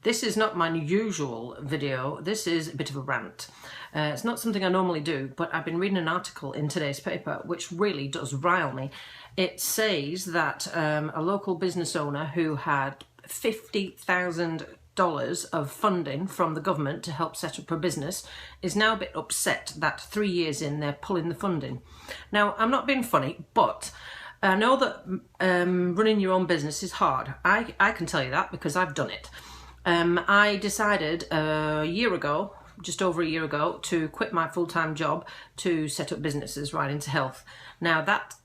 This is not my usual video, this is a bit of a rant. It's not something I normally do, but I've been reading an article in today's paper which really does rile me. It says that a local business owner who had $50,000 of funding from the government to help set up a business is now a bit upset that 3 years in they're pulling the funding. Now, I'm not being funny, but I know that running your own business is hard. I can tell you that because I've done it. I decided a year ago, just over a year ago, to quit my full-time job to set up businesses right into health. Now that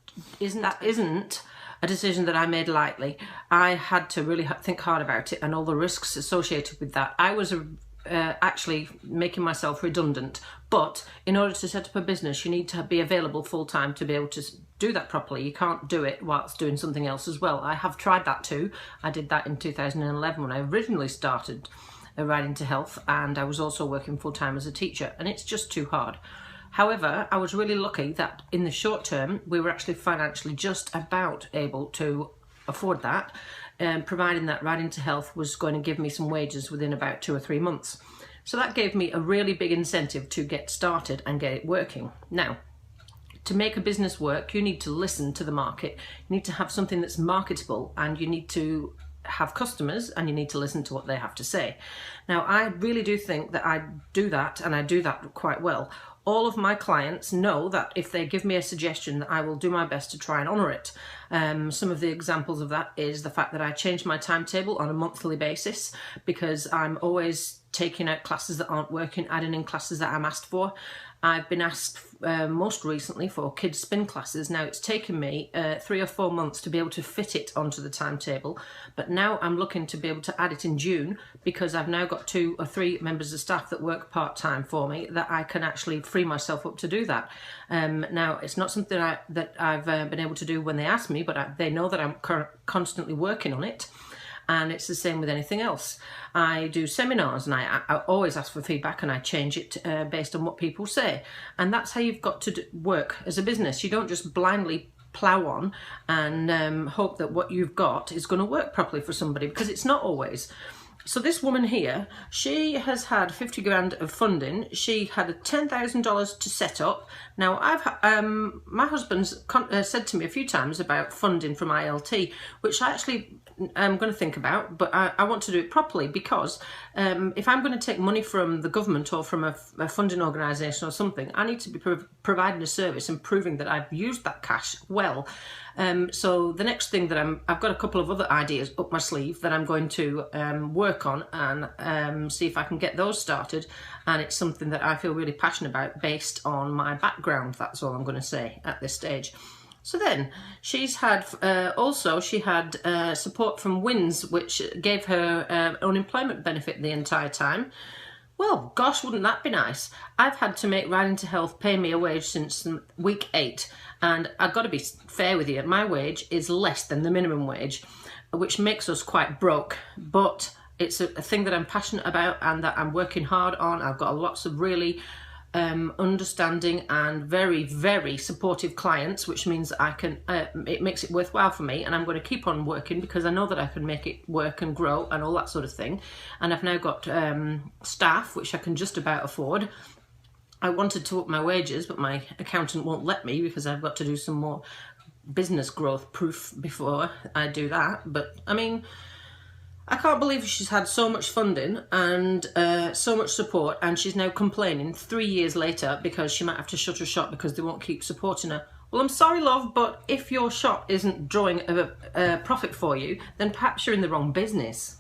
isn't a decision that I made lightly. I had to really think hard about it and all the risks associated with that. I was actually making myself redundant, but in order to set up a business you need to be available full-time to be able to do that properly. You can't do it whilst doing something else as well. I have tried that too. I did that in 2011 when I originally started right into health, and I was also working full-time as a teacher, and it's just too hard. However, I was really lucky that in the short term we were actually financially just about able to afford that, providing that right into health was going to give me some wages within about 2 or 3 months. So that gave me a really big incentive to get started and get it working. Now, to make a business work, you need to listen to the market. You need to have something that's marketable, and you need to have customers, and you need to listen to what they have to say. Now, I really do think that I do that, and I do that quite well. All of my clients know that if they give me a suggestion, that I will do my best to try and honour it. Some of the examples of that is the fact that I change my timetable on a monthly basis because I'm always taking out classes that aren't working, adding in classes that I'm asked for. I've been asked most recently for kids spin classes. Now, it's taken me 3 or 4 months to be able to fit it onto the timetable, but now I'm looking to be able to add it in June because I've now got 2 or 3 members of staff that work part-time for me that I can actually free myself up to do that. Now, it's not something that I've been able to do when they ask me, but they know that I'm constantly working on it. And it's the same with anything else. I do seminars, and I always ask for feedback, and I change it based on what people say. And that's how you've got to work as a business. You don't just blindly plough on and hope that what you've got is going to work properly for somebody, because it's not always. So this woman here, she has had 50 grand of funding. She had $10,000 to set up. Now, my husband's said to me a few times about funding from ILT, which I actually am going to think about, but I want to do it properly, because if I'm going to take money from the government or from a funding organisation or something, I need to be providing a service and proving that I've used that cash well. So the next thing that I've got a couple of other ideas up my sleeve that I'm going to work on and see if I can get those started, and it's something that I feel really passionate about based on my background. That's all I'm going to say at this stage. So then she's had she had support from WINS, which gave her unemployment benefit the entire time. Well, gosh, wouldn't that be nice? I've had to make Right Into Health pay me a wage since week 8, and I've got to be fair with you, my wage is less than the minimum wage, which makes us quite broke, but it's a thing that I'm passionate about and that I'm working hard on. I've got lots of really understanding and very, very supportive clients, which means I can it makes it worthwhile for me, and I'm going to keep on working because I know that I can make it work and grow and all that sort of thing. And I've now got staff, which I can just about afford. I wanted to up my wages, but my accountant won't let me because I've got to do some more business growth proof before I do that. But I mean, I can't believe she's had so much funding and so much support, and she's now complaining 3 years later because she might have to shut her shop because they won't keep supporting her. Well, I'm sorry, love, but if your shop isn't drawing a profit for you, then perhaps you're in the wrong business.